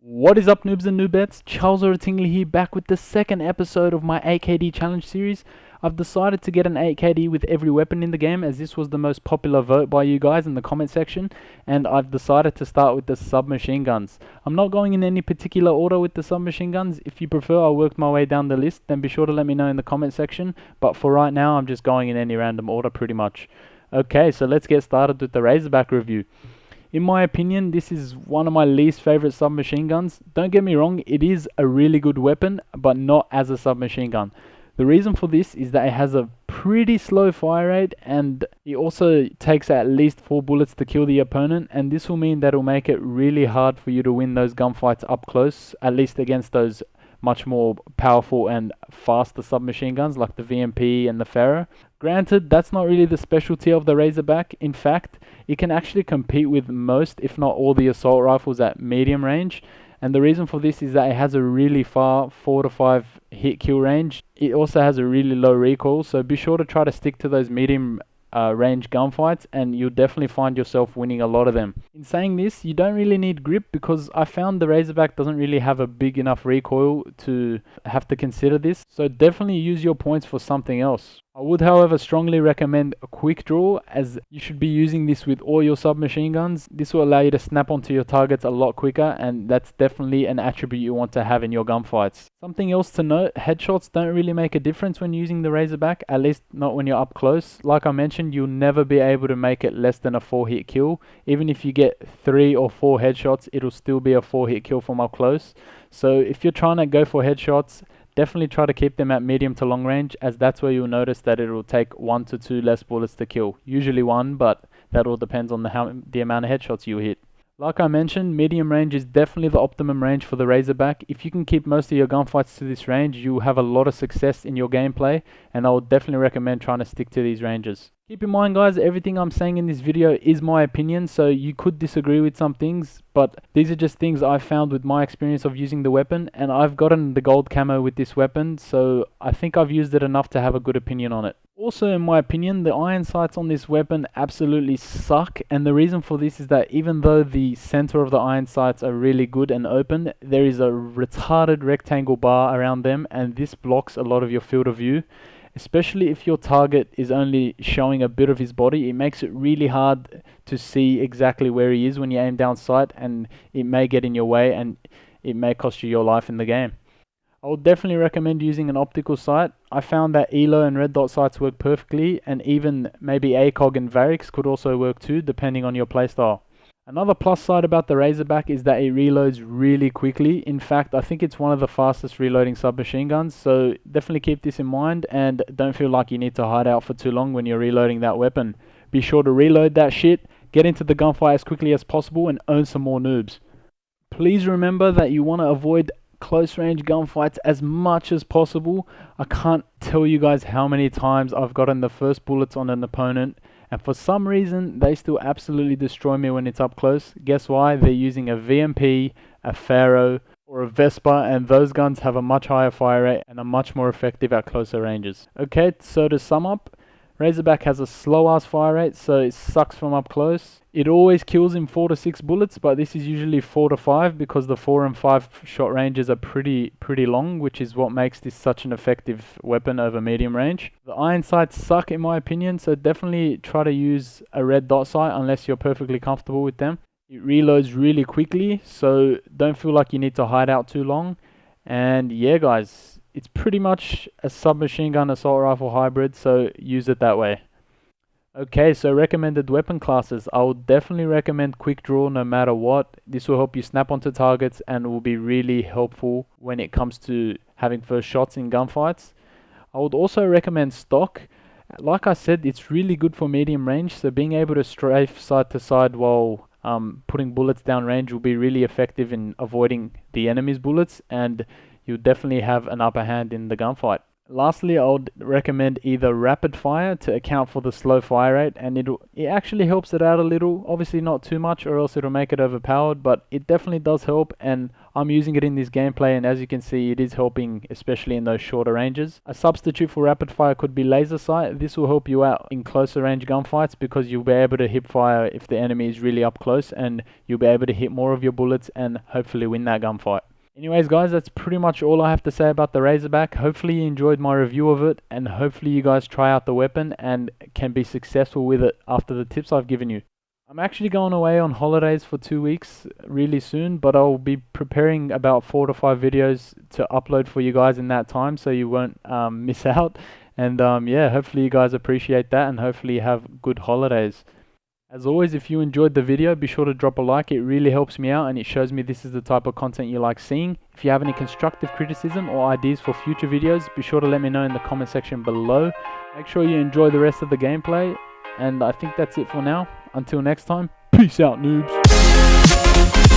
What is up, noobs and noobettes? Charles or Atingleee here, back with the second episode of my 8KD challenge series. I've decided to get an 8KD with every weapon in the game, as this was the most popular vote by you guys in the comment section, and I've decided to start with the submachine guns. I'm not going in any particular order with the submachine guns. If you prefer I worked my way down the list, then be sure to let me know in the comment section, but for right now I'm just going in any random order pretty much. Okay, so let's get started with the Razorback review. In my opinion, this is one of my least favorite submachine guns. Don't get me wrong, it is a really good weapon, but not as a submachine gun. The reason for this is that it has a pretty slow fire rate, and it also takes at least 4 bullets to kill the opponent, and this will mean that it'll make it really hard for you to win those gunfights up close, at least against those much more powerful and faster submachine guns like the VMP and the Pharaoh. Granted, that's not really the specialty of the Razorback. In fact, it can actually compete with most, if not all, the assault rifles at medium range. And the reason for this is that it has a really far 4 to 5 hit kill range. It also has a really low recoil, so be sure to try to stick to those medium range gunfights, and you'll definitely find yourself winning a lot of them. In saying this, you don't really need grip, because I found the Razorback doesn't really have a big enough recoil to have to consider this, so definitely use your points for something else. I would, however, strongly recommend a quick draw, as you should be using this with all your submachine guns. This will allow you to snap onto your targets a lot quicker, and that's definitely an attribute you want to have in your gunfights. Something else to note, headshots don't really make a difference when using the Razorback, at least not when you're up close. Like I mentioned, you'll never be able to make it less than a 4 hit kill. Even if you get 3 or 4 headshots, it'll still be a 4 hit kill from up close. So if you're trying to go for headshots, definitely try to keep them at medium to long range, as that's where you'll notice that it will take 1 to 2 less bullets to kill. Usually 1, but that all depends on the amount of headshots you hit. Like I mentioned, medium range is definitely the optimum range for the Razorback. If you can keep most of your gunfights to this range, you'll have a lot of success in your gameplay, and I would definitely recommend trying to stick to these ranges. Keep in mind, guys, everything I'm saying in this video is my opinion, so you could disagree with some things, but these are just things I've found with my experience of using the weapon, and I've gotten the gold camo with this weapon, so I think I've used it enough to have a good opinion on it. Also, in my opinion, the iron sights on this weapon absolutely suck, and the reason for this is that even though the center of the iron sights are really good and open, there is a retarded rectangle bar around them, and this blocks a lot of your field of view. Especially if your target is only showing a bit of his body, it makes it really hard to see exactly where he is when you aim down sight, and it may get in your way and it may cost you your life in the game. I would definitely recommend using an optical sight. I found that ELO and red dot sights work perfectly, and even maybe ACOG and Varix could also work too, depending on your playstyle. Another plus side about the Razorback is that it reloads really quickly. In fact, I think it's one of the fastest reloading submachine guns, so definitely keep this in mind, and don't feel like you need to hide out for too long when you're reloading that weapon. Be sure to reload that shit, get into the gunfight as quickly as possible, and earn some more noobs. Please remember that you want to avoid close range gunfights as much as possible. I can't tell you guys how many times I've gotten the first bullets on an opponent, and for some reason they still absolutely destroy me when it's up close. Guess why? They're using a VMP, a Pharaoh, or a Vespa, and those guns have a much higher fire rate and are much more effective at closer ranges. Okay, so to sum up, Razorback has a slow ass fire rate, so it sucks from up close. It always kills in 4 to 6 bullets, but this is usually 4 to 5 because the 4 and 5 shot ranges are pretty long, which is what makes this such an effective weapon over medium range. The iron sights suck in my opinion, so definitely try to use a red dot sight unless you're perfectly comfortable with them. It reloads really quickly, so don't feel like you need to hide out too long. And yeah, guys, it's pretty much a submachine gun assault rifle hybrid, so use it that way. Okay, so recommended weapon classes. I would definitely recommend quick draw no matter what. This will help you snap onto targets and will be really helpful when it comes to having first shots in gunfights. I would also recommend stock. Like I said, it's really good for medium range, so being able to strafe side to side while putting bullets down range will be really effective in avoiding the enemy's bullets, and you'll definitely have an upper hand in the gunfight. Lastly, I would recommend either rapid fire to account for the slow fire rate, and it actually helps it out a little. Obviously not too much, or else it'll make it overpowered, but it definitely does help, and I'm using it in this gameplay, and as you can see, it is helping, especially in those shorter ranges. A substitute for rapid fire could be laser sight. This will help you out in closer range gunfights because you'll be able to hip fire if the enemy is really up close, and you'll be able to hit more of your bullets and hopefully win that gunfight. Anyways guys, that's pretty much all I have to say about the Razorback. Hopefully you enjoyed my review of it, and hopefully you guys try out the weapon and can be successful with it after the tips I've given you. I'm actually going away on holidays for 2 weeks really soon, but I'll be preparing about 4 to 5 videos to upload for you guys in that time, so you won't miss out. And yeah, hopefully you guys appreciate that, and hopefully you have good holidays. As always, if you enjoyed the video, be sure to drop a like. It really helps me out, and it shows me this is the type of content you like seeing. If you have any constructive criticism or ideas for future videos, be sure to let me know in the comment section below. Make sure you enjoy the rest of the gameplay, and I think that's it for now. Until next time, peace out, noobs.